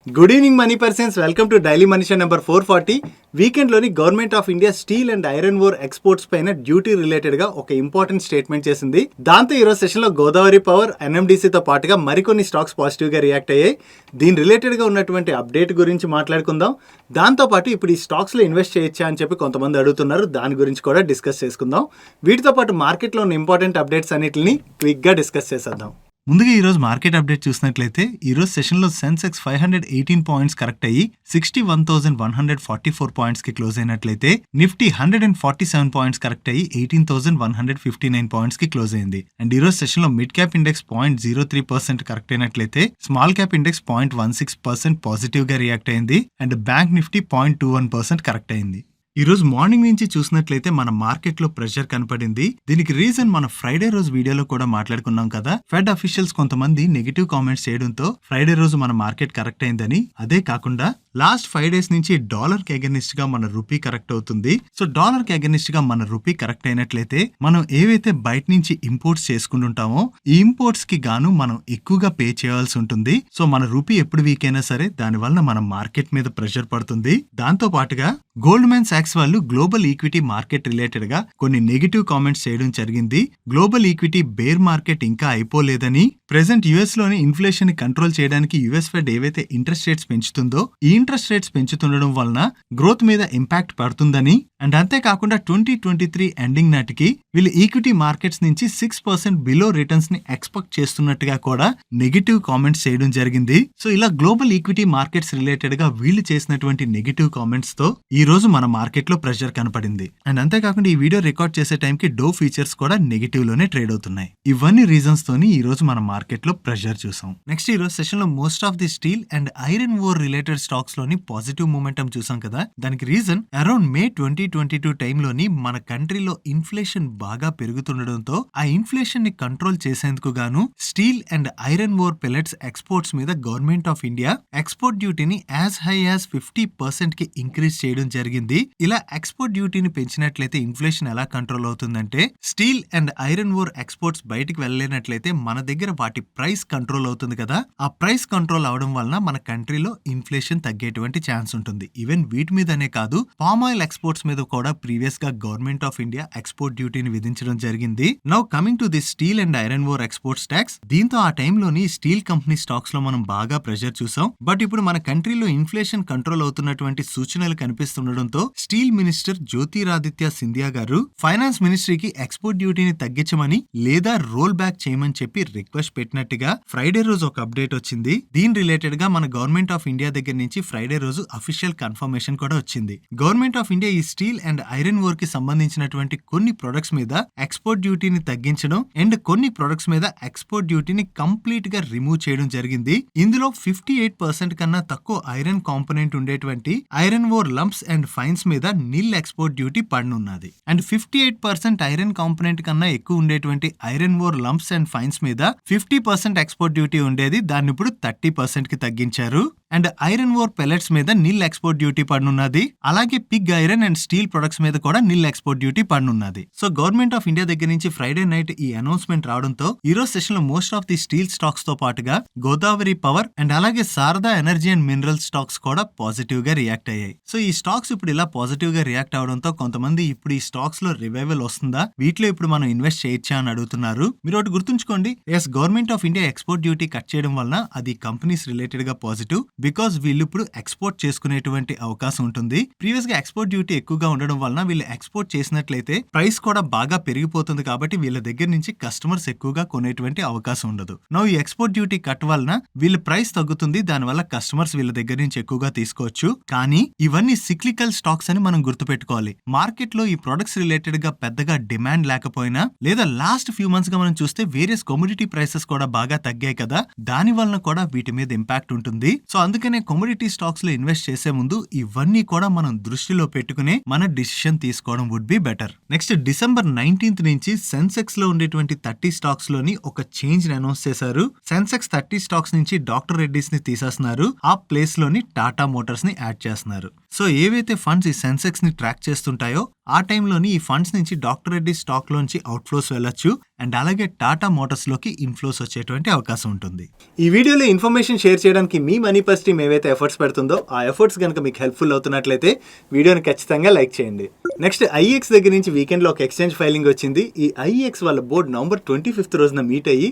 Good evening money persons, welcome to daily మనిషా number 440. వీకెండ్లోని government of India steel and iron ore exports పైన duty related గా ఒక important statement చేసింది. దాంతో ఈరోజు సెషన్ లో గోదావరి పవర్, ఎన్ఎండిసితో పాటుగా మరికొన్ని స్టాక్స్ పాజిటివ్ గా రియాక్ట్ అయ్యాయి. దీని రిలేటెడ్ గా ఉన్నటువంటి అప్డేట్ గురించి మాట్లాడుకుందాం. దాంతో పాటు ఇప్పుడు ఈ స్టాక్స్ లో ఇన్వెస్ట్ చేయొచ్చా అని చెప్పి కొంతమంది అడుగుతున్నారు. దాని గురించి కూడా డిస్కస్ చేసుకుందాం. వీటితో పాటు మార్కెట్ లో ఉన్న ఇంపార్టెంట్ అప్డేట్స్ అన్నిటిని క్విక్ గా డిస్కస్ చేసేద్దాం. ముందుగా ఈరోజు మార్కెట్ అప్డేట్ చూసినట్లయితే ఈరోజు సెషన్లో సెన్సెక్స్ 518 పాయింట్స్ కరెక్ట్ అయ్యి 61,144 పాయింట్స్కి క్లోజ్ అయినట్లయితే నిఫ్టీ 147 పాయింట్స్ కరెక్ట్ అయ్యి 18,159 పాయింట్స్కి క్లోజ్ అయింది. అండ్ ఈరోజు సెషన్లో మిడ్ క్యాప్ ఇండెక్స్ 0.03% కరెక్ట్ అయినట్లయితే స్మాల్ క్యాప్ ఇండెక్స్ 0.16% పాజిటివ్గా రియాక్ట్ అయింది. అండ్ బ్యాంక్ నిఫ్టీ 0.21% కరెక్ట్ అయింది. ఈ రోజు మార్నింగ్ నుంచి చూసినట్లయితే మన మార్కెట్ లో ప్రెషర్ కనపడింది. దీనికి రీజన్ మన ఫ్రైడే రోజు వీడియోలో కూడా మాట్లాడుకున్నాం కదా. ఫెడ్ అఫీషియల్స్ కొంతమంది నెగిటివ్ కామెంట్స్ చేయడంతో ఫ్రైడే రోజు మన మార్కెట్ కరెక్ట్ అయిందని. అదే కాకుండా లాస్ట్ 5 days నుంచి డాలర్ కి అగెనిస్ట్ గా మన రూపీ కరెక్ట్ అవుతుంది. సో డాలర్ కి అగెనిస్ట్ గా మన రూపీ కరెక్ట్ అయినట్లయితే మనం ఏవైతే బయట నుంచి ఇంపోర్ట్స్ చేసుకుంటుంటామో ఈ ఇంపోర్ట్స్ కి గాను మనం ఎక్కువగా పే చేయాల్సి ఉంటుంది. సో మన రూపీ ఎప్పుడు వీక్ అయినా సరే దాని వలన మన మార్కెట్ మీద ప్రెషర్ పడుతుంది. దాంతో పాటుగా గోల్డ్మెన్ సాక్స్ వాళ్ళు గ్లోబల్ ఈక్విటీ మార్కెట్ రిలేటెడ్ గా కొన్ని నెగిటివ్ కామెంట్స్ చేయడం జరిగింది. గ్లోబల్ ఈక్విటీ బేర్ మార్కెట్ ఇంకా అయిపోలేదని, ప్రెసెంట్ యుఎస్ లోని ఇన్ఫ్లేషన్ ని కంట్రోల్ చేయడానికి యుఎస్ ఫెడ్ ఏవైతే ఇంట్రెస్ట్ రేట్స్ పెంచుతుందో ఈ ఇంట్రెస్ట్ రేట్స్ పెంచుతుండడం వలన గ్రోత్ మీద ఇంపాక్ట్ పడుతుందని, అండ్ అంతేకాకుండా 2023 ఎండింగ్ నాటికి వీళ్ళు ఈక్విటీ మార్కెట్స్ నుంచి 6% బిలో రిటర్న్స్ ని ఎక్స్పెక్ట్ చేస్తున్నట్టుగా కూడా నెగిటివ్ కామెంట్స్ చేయడం జరిగింది. సో ఇలా గ్లోబల్ ఈక్విటీ మార్కెట్స్ రిలేటెడ్ గా వీళ్ళు చేసినటువంటి నెగిటివ్ కామెంట్స్ తో ఈ రోజు మన మార్కెట్ లో ప్రెషర్ కనపడింది. అండ్ అంతేకాకుండా ఈ వీడియో రికార్డ్ చేసే టైంకి డో ఫీచర్స్ కూడా నెగిటివ్ లోనే ట్రేడ్ అవుతున్నాయి. ఇవన్నీ రీజన్స్ తోని ఈ రోజు మన మార్కెట్ లో ప్రెషర్ చూసాం. నెక్స్ట్ ఈ రోజు సెషన్ లో most of the steel and iron or related stocks లోని పాజిటివ్ మూమెంటం చూసాం కదా. దానికి రీజన్ అరౌండ్ మే 2022 టైంలోని మన కంట్రీలో ఇన్ఫ్లేషన్ బాగా పెరుగుతుండడంతో ఆ ఇన్ఫ్లేషన్ ని కంట్రోల్ చేసేందుకు గాను steel and iron ore pellets exports మీద గవర్నమెంట్ ఆఫ్ ఇండియా ఎక్స్పోర్ట్ డ్యూటీని యాజ్ హై యాజ్ 50% కి ఇంక్రీజ్ చేయడం జరిగింది. ఇలా ఎక్స్పోర్ట్ డ్యూటీని పెంచినట్లయితే ఇన్ఫ్లేషన్ ఎలా కంట్రోల్ అవుతుందంటే steel and iron ore exports బయటికి వెళ్ళలేనట్లయితే మన దగ్గర వాటి ప్రైస్ కంట్రోల్ అవుతుంది కదా. ఆ ప్రైస్ కంట్రోల్ అవడం వలన మన కంట్రీలో ఇన్ఫ్లేషన్ తగ్గేటువంటి ఛాన్స్ ఉంటుంది. ఈవెన్ వీటి మీదనే కాదు, పామ్ ఆయిల్ ఎక్స్పోర్ట్స్ మీద కూడా ప్రీవియస్ గా గవర్నమెంట్ ఆఫ్ ఇండియా ఎక్స్పోర్ట్ డ్యూటీని విధించడం జరిగింది. Now coming to the steel and iron ore exports tax. దీంతో ఆ టైంలోని స్టీల్ కంపెనీ స్టాక్స్ లో మనం బాగా ప్రెషర్ చూసాం. బట్ ఇప్పుడు మన కంట్రీలో ఇన్ఫ్లేషన్ కంట్రోల్ అవుతున్నటువంటి సూచనలు కనిపిస్తుండడంతో స్టీల్ మినిస్టర్ జ్యోతిరాదిత్య సింధియా గారు ఫైనాన్స్ మినిస్ట్రీకి ఎక్స్పోర్ట్ డ్యూటీని తగ్గించమని లేదా రోల్ బ్యాక్ చేయమని చెప్పి రిక్వెస్ట్ పెట్టినట్టుగా ఫ్రైడే రోజు ఒక అప్డేట్ వచ్చింది. దీని రిలేటెడ్ గా మన గవర్నమెంట్ ఆఫ్ ఇండియా దగ్గర నుంచి ఫ్రైడే రోజు అఫీషియల్ కన్ఫర్మేషన్ కూడా వచ్చింది. గవర్నమెంట్ ఆఫ్ ఇండియా ఈ స్టీల్ అండ్ ఐరన్ ఓర్ కి సంబంధించినటువంటి కొన్ని ప్రొడక్ట్స్ మీద ఎక్స్పోర్ట్ డ్యూటీని తగ్గించడం అండ్ కొన్ని ప్రొడక్ట్స్ మీద ఎక్స్పోర్ట్ డ్యూటీని కంప్లీట్ గా రిమూవ్ చేయడం జరిగింది. ఇందులో 58% కన్నా తక్కువ ఐరన్ కాంపోనెంట్ ఉండేటువంటి iron ore lumps and fines మీద నిల్ ఎక్స్పోర్ట్ డ్యూటీ పడనున్నది. అండ్ 58% ఐరన్ కాంపోనెంట్ కన్నా ఎక్కువ ఉండేటువంటి iron ore lumps and fines మీద 50% ఎక్స్పోర్ట్ డ్యూటీ ఉండేది. దాన్ని ఇప్పుడు 30% కి తగ్గించారు. అండ్ ఐరన్ ఓర్ పెల్లెట్స్ మీద నిల్ ఎక్స్పోర్ట్ డ్యూటీ పడనున్నది. అలాగే pig iron and steel products మీద కూడా నిల్ ఎక్స్పోర్ట్ డ్యూటీ పడనున్నది. సో గవర్నమెంట్ ఆఫ్ ఇండియా దగ్గర నుంచి ఫ్రైడే నైట్ ఈ అనౌన్స్మెంట్ రావడంతో ఈ రోజు సెషన్ లో most of the steel stocks తో పాటుగా గోదావరి పవర్ అండ్ అలాగే Sharada energy and mineral stocks కూడా పాజిటివ్ గా రియాక్ట్ అయ్యాయి. సో ఈ స్టాక్స్ ఇప్పుడు ఇలా పాజిటివ్ గా రియాక్ట్ అవడంతో కొంతమంది ఇప్పుడు ఈ స్టాక్స్ లో రివైవల్ వస్తుందా, వీటిలో ఇప్పుడు మనం ఇన్వెస్ట్ చేయొచ్చా అని అడుగుతున్నారు. మీరు ఒకటి గుర్తుంచుకోండి, as government of India export duty cut చేయడం వలన అది కంపెనీస్ రిలేటెడ్ గా పాజిటివ్. బికాస్ వీళ్ళు ఇప్పుడు ఎక్స్పోర్ట్ చేసుకునేటువంటి అవకాశం ఉంటుంది. ప్రీవియస్ గా ఎక్స్పోర్ట్ డ్యూటీ ఎక్కువగా ఉండడం వలన వీళ్ళు ఎక్స్పోర్ట్ చేసినట్లయితే ప్రైస్ కూడా బాగా పెరిగిపోతుంది. కాబట్టి వీళ్ళ దగ్గర నుంచి కస్టమర్స్ ఎక్కువగా కొనేటువంటి అవకాశం ఉండదు. నౌ ఈ ఎక్స్పోర్ట్ డ్యూటీ కట్ వలన వీళ్ళ ప్రైస్ తగ్గుతుంది. దానివల్ల కస్టమర్స్ వీళ్ళ దగ్గర నుంచి ఎక్కువగా తీసుకోవచ్చు. కానీ ఇవన్నీ సిక్లికల్ స్టాక్స్ అని మనం గుర్తుపెట్టుకోవాలి. మార్కెట్ లో ఈ ప్రొడక్ట్స్ రిలేటెడ్ గా పెద్దగా డిమాండ్ లేకపోయినా లేదా లాస్ట్ ఫ్యూ మంత్స్ గా మనం చూస్తే వేరియస్ కమోడిటీ ప్రైసెస్ కూడా బాగా తగ్గాయి కదా, దాని వలన కూడా వీటి మీద ఇంపాక్ట్ ఉంటుంది. సో అందుకనే కమోడిటీ స్టాక్స్ లో ఇన్వెస్ట్ చేసే ముందు ఇవన్నీ కూడా మనం దృష్టిలో పెట్టుకునే మన డిసిషన్ తీసుకోవడం would be better. Next December 19th నుంచి సెన్సెక్స్ లో ఉండేటువంటి 30 స్టాక్స్ లోని ఒక చేంజ్ ని అనౌన్స్ చేశారు. సెన్సెక్స్ 30 స్టాక్స్ నుంచి డాక్టర్ రెడ్డిస్ ని తీసేస్తున్నారు. ఆ ప్లేస్ లోని టాటా మోటార్స్ ని యాడ్ చేస్తున్నారు. సో ఏవైతే ఫండ్స్ ఈ సెన్సెక్స్ ని ట్రాక్ చేస్తుంటాయో ఆ టైంలోని ఈ ఫండ్స్ నుంచి డాక్టర్ రెడ్డి స్టాక్ లోంచి అవుట్ఫ్లోస్ వెళ్ళొచ్చు అండ్ అలాగే టాటా మోటార్స్ లోకి ఇన్ఫ్లోస్ వచ్చేటువంటి అవకాశం ఉంటుంది. ఈ వీడియోలో ఇన్ఫర్మేషన్ షేర్ చేయడానికి మీ మనీ పర్స్ టీమ్ ఏవైతే ఎఫర్ట్స్ పెడుతుందో ఆ ఎఫర్ట్స్ కనుక మీకు హెల్ప్ఫుల్ అవుతున్నట్లయితే వీడియోని ఖచ్చితంగా లైక్ చేయండి. నెక్స్ట్ ఐఎక్స్ దగ్గర నుంచి వీకెండ్ లో ఒక ఎక్స్చేంజ్ ఫైలింగ్ వచ్చింది. ఈ ఐఎక్స్ వాళ్ళ బోర్డు నవంబర్ 25th రోజున మీట్ అయ్యి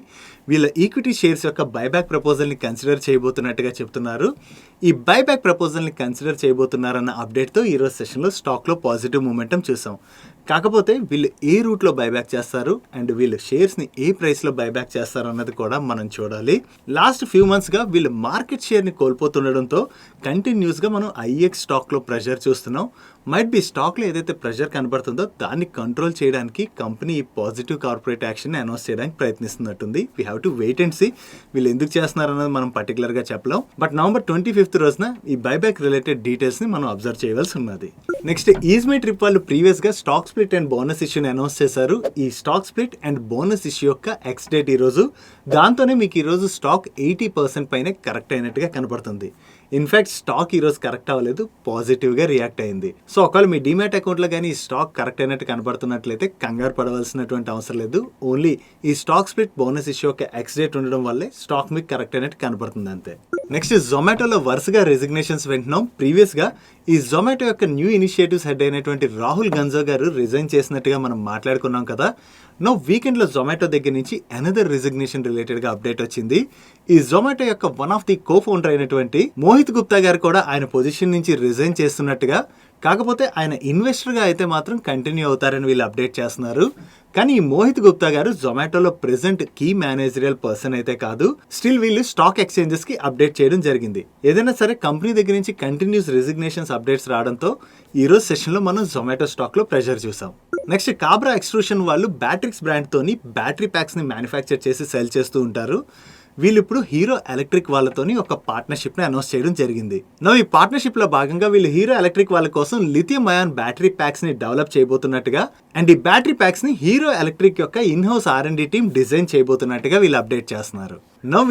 వీళ్ళ ఈక్విటీ షేర్స్ యొక్క బైబ్యాక్ ప్రపోజల్ ని కన్సిడర్ చేయబోతున్నట్టుగా చెప్తున్నారు. ఈ బైబ్యాక్ ప్రపోజల్ ని కన్సిడర్ చేయబోతున్నారన్న అప్డేట్ తో ఈ రోజు సెషన్ లో స్టాక్ లో పాజిటివ్ మూమెంటం చూసాం. కాకపోతే వీళ్ళు ఏ రూట్ లో బైబ్యాక్ చేస్తారు అండ్ వీళ్ళు షేర్స్ ని ఏ ప్రైస్ లో బైబ్యాక్ చేస్తారు అన్నది కూడా మనం చూడాలి. లాస్ట్ ఫ్యూ మంత్స్ గా వీళ్ళు మార్కెట్ షేర్ ని కోల్పోతుండడంతో కంటిన్యూస్ గా మనం ఐఎక్స్ స్టాక్ లో ప్రెషర్ చూస్తున్నాం. మైట్ బి స్టాక్ లో ఏదైతే ప్రెషర్ కనబడుతుందో దాన్ని కంట్రోల్ చేయడానికి కంపెనీ ఈ పాజిటివ్ కార్పొరేట్ యాక్షన్ ని అనౌన్స్ చేయడానికి ప్రయత్నిస్తున్నట్టుంది. We have to wait and see వీళ్ళు ఎందుకు చేస్తున్నారు అన్నది మనం పర్టికులర్ గా చెప్పలేం. బట్ నవంబర్ 25th రోజున ఈ బైబ్యాక్ రిలేటెడ్ డీటెయిల్స్ ని మనం అబ్జర్వ్ చేయవలసి ఉన్నది. నెక్స్ట్ EaseMyTrip వాళ్ళు ప్రీవియస్ గా స్టాక్ స్ప్లిట్ అండ్ బోనస్ ఇష్యూని అనౌన్స్ చేశారు. ఈ stock split and bonus issue యొక్క ఎక్స్ డేట్ ఈ రోజు. దాంతోనే మీకు ఈ రోజు స్టాక్ 80% పైన కరెక్ట్ అయినట్టుగా కనబడుతుంది. ఇన్ఫాక్ట్ స్టాక్ ఈ రోజు కరెక్ట్ అవ్వలేదు, పాజిటివ్ గా రియాక్ట్ అయింది. సో ఒకవేళ మీ డిమాట్ అకౌంట్ లో కానీ ఈ స్టాక్ కరెక్ట్ అయినట్టు కనబడుతున్నట్లయితే కంగారు పడవలసినటువంటి అవసరం లేదు. ఓన్లీ ఈ స్టాక్ స్ప్లిట్ బోనస్ ఇష్యూ యొక్క ఎక్స్ డేట్ ఉండడం వల్లే స్టాక్ మీకు కరెక్ట్ అయినట్టు కనబడుతుంది అంతే. నెక్స్ట్ జొమాటోలో వరుసగా రెసిగ్నేషన్స్ వింటున్నాం. ప్రీవియస్ గా ఈ జొమాటో యొక్క న్యూ ఇనిషియేటివ్స్ హెడ్ అయినటువంటి రాహుల్ గంజో గారు రిజైన్ చేసినట్టుగా మనం మాట్లాడుకున్నాం కదా. నో వీకెండ్ లో జొమాటో దగ్గర నుంచి అనదర్ రిజిగ్నేషన్ రిలేటెడ్ గా అప్డేట్ వచ్చింది. ఈ జొమాటో యొక్క one of the co founder అయినటువంటి మోహిత్ గుప్తా గారు కూడా ఆయన పొజిషన్ నుంచి రిజైన్ చేస్తున్నట్టుగా, కాకపోతే ఆయన ఇన్వెస్టర్ గా అయితే మాత్రం కంటిన్యూ అవుతారని వీళ్ళు అప్డేట్ చేస్తున్నారు. కానీ ఈ మోహిత్ గుప్తా గారు జొమాటోలో ప్రెసెంట్ కీ మేనేజరియల్ పర్సన్ అయితే కాదు. స్టిల్ వీళ్ళు స్టాక్ ఎక్స్చేంజెస్ కి అప్డేట్ చేయడం జరిగింది. ఏదైనా సరే కంపెనీ దగ్గర నుంచి కంటిన్యూస్ రెసిగ్నేషన్స్ అప్డేట్స్ రావడంతో ఈ రోజు సెషన్ లో మనం జొమాటో స్టాక్ లో ప్రెషర్ చూసాం. నెక్స్ట్ కాబరా ఎక్స్ట్రూషన్ వాళ్ళు బ్యాట్రిక్స్ బ్రాండ్ తోని బ్యాటరీ ప్యాక్స్ ని మ్యానుఫ్యాక్చర్ చేసి సెల్ చేస్తూ ఉంటారు. వీళ్ళు ఇప్పుడు హీరో ఎలక్ట్రిక్ వాళ్ళతోని ఒక పార్ట్నర్షిప్ ని అనౌన్స్ చేయడం జరిగింది. ఈ పార్ట్నర్షిప్ లో భాగంగా వీళ్ళు హీరో ఎలక్ట్రిక్ వాళ్ళ కోసం లిథియం అయాన్ బ్యాటరీ ప్యాక్స్ ని డెవలప్ చేయబోతున్నట్టుగా అండ్ ఈ బ్యాటరీ ప్యాక్స్ ని హీరో ఎలక్ట్రిక్ యొక్క in house R&D team design చేయబోతున్నట్టుగా వీళ్ళు అప్డేట్ చేస్తున్నారు.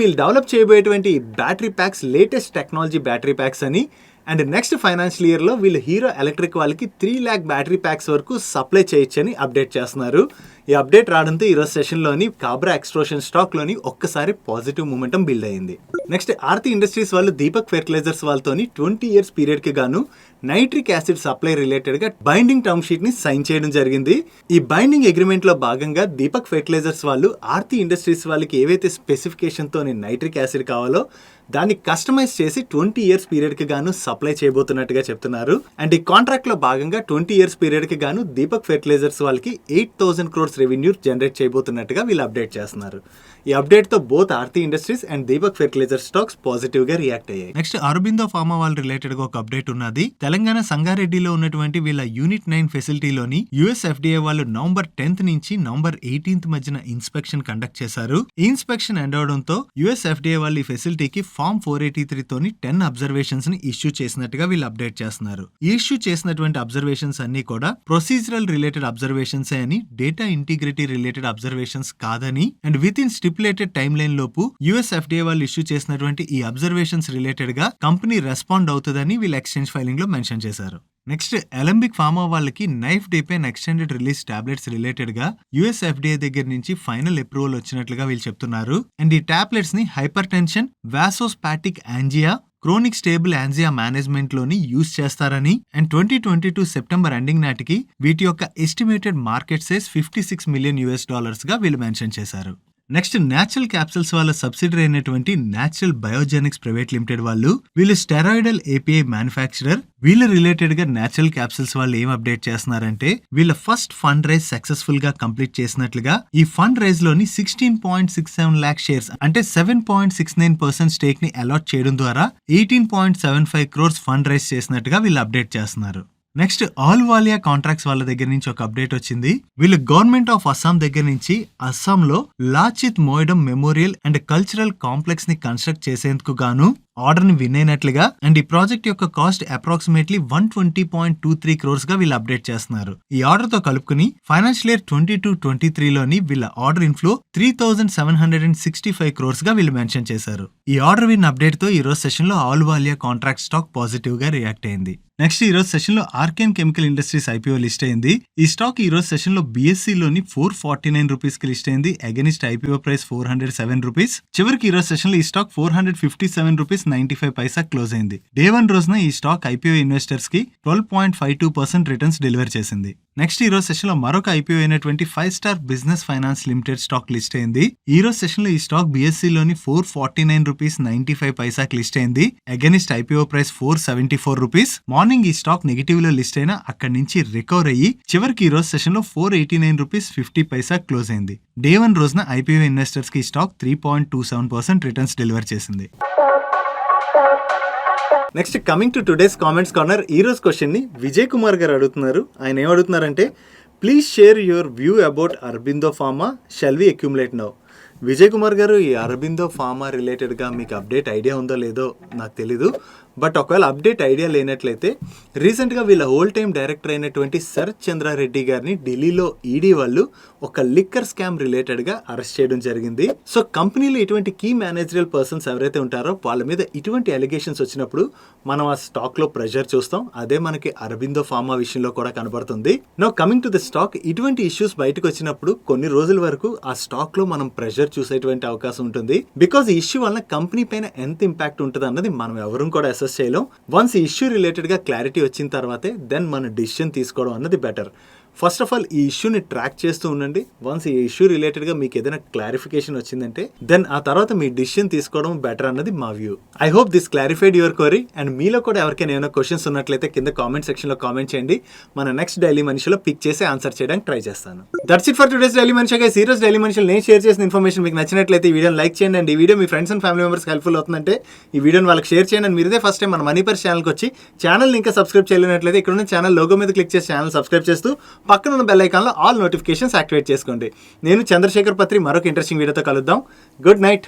వీళ్ళు డెవలప్ చేయబోయేటువంటి battery packs latest technology battery packs అని అండ్ నెక్స్ట్ ఫైనాన్షియల్ ఇయర్ లో వీళ్ళు హీరో ఎలక్ట్రిక్ వాళ్ళకి 3 lakh బ్యాటరీ ప్యాక్స్ వరకు సప్లై చేయొచ్చని అప్డేట్ చేస్తున్నారు. ఈ అప్డేట్ రావడంతో ఈరోజు సెషన్ లోని కాబరా ఎక్స్ట్రూషన్ స్టాక్ లోని ఒక్కసారి పాజిటివ్ మూమెంటం బిల్డ్ అయింది. నెక్స్ట్ ఆర్తి ఇండస్ట్రీస్ వాళ్ళు దీపక్ ఫెర్టిలైజర్స్ వాళ్ళతోని 20 years పీరియడ్ కి గాను నైట్రిక్ యాసిడ్ సప్లై రిలేటెడ్ గా బైండింగ్ టర్మ్ షీట్ ని సైన్ చేయడం జరిగింది. ఈ బైండింగ్ అగ్రిమెంట్ లో భాగంగా దీపక్ ఫెర్టిలైజర్స్ వాళ్ళు ఆర్తి ఇండస్ట్రీస్ వాళ్ళకి ఏవైతే స్పెసిఫికేషన్ తోని నైట్రిక్ యాసిడ్ కావాలో దాన్ని కస్టమైజ్ చేసి 20 years పీరియడ్ కి గాను సప్లై చేయబోతున్నట్టుగా చెప్తున్నారు. అండ్ ఈ కాంట్రాక్ట్ లో భాగంగా 20 years పీరియడ్ కి గాను దీపక్ ఫెర్టిలైజర్స్ వాళ్ళకి 8,000 crores రెవెన్యూ జనరేట్ చేయబోతున్నట్టుగా వీళ్ళు అప్డేట్ చేస్తున్నారు. ఈ అప్డేట్ తో both Aarti industries and Deepak fertiliser stocks positive గా రియాక్ట్ అయ్యాయి. నెక్స్ట్ ఆరోబిందో ఫార్మా వాళ్ళ రిలేటెడ్ గా ఒక అప్డేట్ ఉన్నది. తెలంగాణ సంగారెడ్డిలో ఉన్నటువంటి వీళ్ళ యూనిట్ 9 ఫెసిలిటీలోని US FDA వాళ్ళు నవంబర్ 10th నుంచి నవంబర్ 18th మధ్యన ఇన్స్పెక్షన్ కండక్ట్ చేశారు. ఈ ఇన్స్పెక్షన్ ఎండ్ అవడంతో US FDA వాళ్ళు ఈ ఫెసిలిటీకి ఫార్మ్ 483 తోని 10 అబ్జర్వేషన్స్ ని ఇష్యూ చేసినట్టుగా వీళ్ళు అప్డేట్ చేస్తున్నారు. ఇష్యూ చేసినటువంటి అబ్జర్వేషన్స్ అన్ని కూడా ప్రొసీజరల్ రిలేటెడ్ అబ్జర్వేషన్స్ అని, డేటా ఇంటిగ్రిటీ రిలేటెడ్ అబ్జర్వేషన్స్ కాదని and with in stipulated time line లోపు US FDA వాళ్ళు ఇష్యూ చేసినటువంటి ఈ అబ్జర్వేషన్స్ రిలేటెడ్ గా కంపెనీ రెస్పాండ్ అవుతుందని వీళ్ళు ఎక్స్చేంజ్ ఫైలింగ్ లో మెన్షన్ చేశారు. నెక్స్ట్ అలెంబిక్ ఫార్మా వాళ్ళకి nifedipine extended release tablets related గా US FDA దగ్గర నుంచి ఫైనల్ అప్రూవల్ వచ్చినట్లుగా వీళ్ళు చెప్తున్నారు. అండ్ ఈ టాబ్లెట్స్ ని hypertension, vasospastic angina, chronic stable angina management లోని యూజ్ చేస్తారని అండ్ 2022 సెప్టెంబర్ ఎండింగ్ నాటికి వీటి యొక్క ఎస్టిమేటెడ్ మార్కెట్ సైజ్ $56 million గా వీళ్ళు మెన్షన్ చేశారు. నెక్స్ట్ న్యాచురల్ క్యాప్సూల్స్ వాళ్ళ సబ్సిడరీ అయినటువంటి న్యాచురల్ బయోజెనిక్స్ ప్రైవేట్ లిమిటెడ్ వీళ్ళు స్టెరాయిడల్ API మ్యానుఫ్యాక్చరర్. వీళ్ళ రిలేటెడ్ గా న్యాచురల్ క్యాప్సూల్స్ వాళ్ళు ఏం అప్డేట్ చేస్తున్నారంటే వీళ్ళ ఫస్ట్ ఫండ్ రైజ్ సక్సెస్ఫుల్ గా కంప్లీట్ చేసినట్లుగా, ఈ ఫండ్ రైజ్ లోని 16.67 lakh షేర్స్ అంటే 7.69% స్టేక్ ని అలాట్ చేయడం ద్వారా 18.75 crores ఫండ్ రైజ్ చేసినట్టుగా వీళ్ళు అప్డేట్ చేస్తున్నారు. నెక్స్ట్ ఆల్వాలియా కాంట్రాక్ట్స్ వాళ్ళ దగ్గర నుంచి ఒక అప్డేట్ వచ్చింది. వీళ్ళు గవర్నమెంట్ ఆఫ్ అస్సాం దగ్గర నుంచి అస్సాంలో లాచిత్ మోయిడమ్ మెమోరియల్ అండ్ కల్చరల్ కాంప్లెక్స్ ని కన్స్ట్రక్ట్ చేసేందుకు గాను ఆర్డర్ ని విన్ అయినట్లుగా అండ్ ఈ ప్రాజెక్ట్ యొక్క కాస్ట్ అప్రాక్సిమేట్లీ 120.23 crores గా వీళ్ళు అప్డేట్ చేస్తున్నారు. ఈ ఆర్డర్ తో కలుపుకుని ఫైనాన్షియల్ ఇయర్ 22-23 లోని వీళ్ళ ఆర్డర్ ఇన్ఫ్లో 3,765 crores గా వీళ్ళు మెన్షన్ చేశారు. ఈ ఆర్డర్ విన్ అప్డేట్ తో ఈ రోజు సెషన్ లో ఆల్వాలియా కాంట్రాక్ట్ స్టాక్ పాజిటివ్ గా రియాక్ట్ అయింది. నెక్స్ట్ ఈ రోజు సెషన్ లో Archaean chemical industries IPO list అయింది. ఈ స్టాక్ ఈ రోజు సెషన్ లో BSE లోని 449 రూపీస్ కి లిస్ట్ అయింది. Against IPO price 407 rupees. చివరికి ఈ రోజు సెషన్ లో ఈ స్టాక్ 457 రూపీస్ 95 పైసా క్లోజ్ అయింది. డే 1 రోజున ఈ స్టాక్ ఐపీఓ ఇన్వెస్టర్స్ కి 12.52% రిటర్న్స్ డెలివర్ చేసింది. నెక్స్ట్ ఈ రోజు సెషన్ లో మరొక ఐపీఓ అయినటువంటి 5 star business finance limited stock list అయింది. ఈ రోజు సెషన్ లో ఈ స్టాక్ BSE లోని 449 రూపీస్ 95 పైసాకి లిస్ట్ అయింది. Against IPO price 474 rupees. Morning ఈ స్టాక్ నెగిటివ్ లో లిస్ట్ అయినా అక్కడి నుంచి రికవర్ అయ్యి చివరికి ఈ రోజు సెషన్ లో 489 రూపీస్ 50 పైసా క్లోజ్ అయింది. డే 1 రోజున ఐపీఓ ఇన్వెస్టర్స్ కి ఈ స్టాక్ 3.27% రిటర్న్స్ డెలివర్ చేసింది. Next coming to today's comments corner. ఈ రోజు క్వశ్చన్ ని విజయ్ కుమార్ గారు అడుగుతున్నారు. ఆయన ఏం అడుగుతున్నారంటే, please share your view about Aurobindo pharma, shall we accumulate now. Vijay Kumar గారు, ఈ అరబిందో ఫార్మా రిలేటెడ్గా మీకు అప్డేట్ ఐడియా ఉందో లేదో నాకు తెలీదు. బట్ ఒకవేళ అప్డేట్ ఐడియా లేనట్లయితే రీసెంట్గా వీళ్ళ హోల్ టైం డైరెక్టర్ అయినటువంటి శరత్ చంద్రారెడ్డి గారిని ఢిల్లీలో ఈడీ వాళ్ళు ఒక లిక్కర్ స్కామ్ రిలేటెడ్గా అరెస్ట్ చేయడం జరిగింది. సో కంపెనీలో ఇటువంటి కీ మేనేజరల్ పర్సన్స్ ఎవరైతే ఉంటారో వాళ్ళ మీద ఇటువంటి అలిగేషన్స్ వచ్చినప్పుడు మనం ఆ స్టాక్లో ప్రెషర్ చూస్తాం. అదే మనకి అరబిందో ఫార్మా విషయంలో కూడా కనబడుతుంది. Now coming to the stock, ఇటువంటి ఇష్యూస్ బయటకు వచ్చినప్పుడు కొన్ని రోజుల వరకు ఆ స్టాక్లో మనం ప్రెషర్ చూసేటువంటి అవకాశం ఉంటుంది. బికాజ్ ఈ ఇష్యూ వలన కంపెనీ పైన ఎంత ఇంపాక్ట్ ఉంటుంది అన్నది మనం ఎవరూ కూడా అసెస్ చేయలేం. వన్స్ ఈ ఇష్యూ రిలేటెడ్గా క్లారిటీ వచ్చిన తర్వాతే దెన్ మన డిసిషన్ తీసుకోవడం అన్నది బెటర్. ఫస్ట్ ఆఫ్ ఆల్ ఈ ఇష్యూని ట్రాక్ చేస్తూ ఉండండి. వన్స్ ఈ ఇష్యూ రిలేటెడ్గా మీకు ఏదైనా క్లారిఫికేషన్ వచ్చిందంటే దెన్ ఆ తర్వాత మీ డిసిషన్ తీసుకోవడం బెటర్ అన్నది మా view. I hope this clarified your query. And మీలో కూడా ఎవరికైనా ఏమైనా క్వశ్చన్స్ ఉన్నట్లయితే కింద కామెంట్ సెక్షన్లో కామెంట్ చేయండి. మన నెక్స్ట్ డైలీ మనిషిలో పిక్ చేసి ఆన్సర్ చేయడానికి ట్రై చేస్తాను. That's it for today's daily మనిషి. గైస్, ఈ రోజు డైలీ మనిషిలో నేను షేర్ చేసిన ఇన్ఫర్మేషన్ మీకు నచ్చినట్లయితే ఈ వీడియోని లైక్ చేయండి. అండ్ ఈ video me friends and family మెంబర్స్కి హెల్ప్ఫుల్ అవుతుందంటే ఈ వీడియోని వాళ్ళకి షేర్ చేయండి. అండ్ మీరే ఫస్ట్ టైం మన మనీ పర్స్ ఛానల్కి వచ్చి ఛానల్ని ఇంకా సబ్స్క్రైబ్ చేయలేనట్లయితే ఇక్కడ ఉన్న ఛానల్ లోగో మీద క్లిక్ చేసి ఛానల్ సబ్స్క్రైబ్ చేస్తూ పక్కన ఉన్న bell icon all notifications activate చేసుకోండి. నేను చంద్రశేఖర్ పత్రి మరొక ఇంట్రెస్టింగ్ వీడియోతో కలుద్దాం. Good night.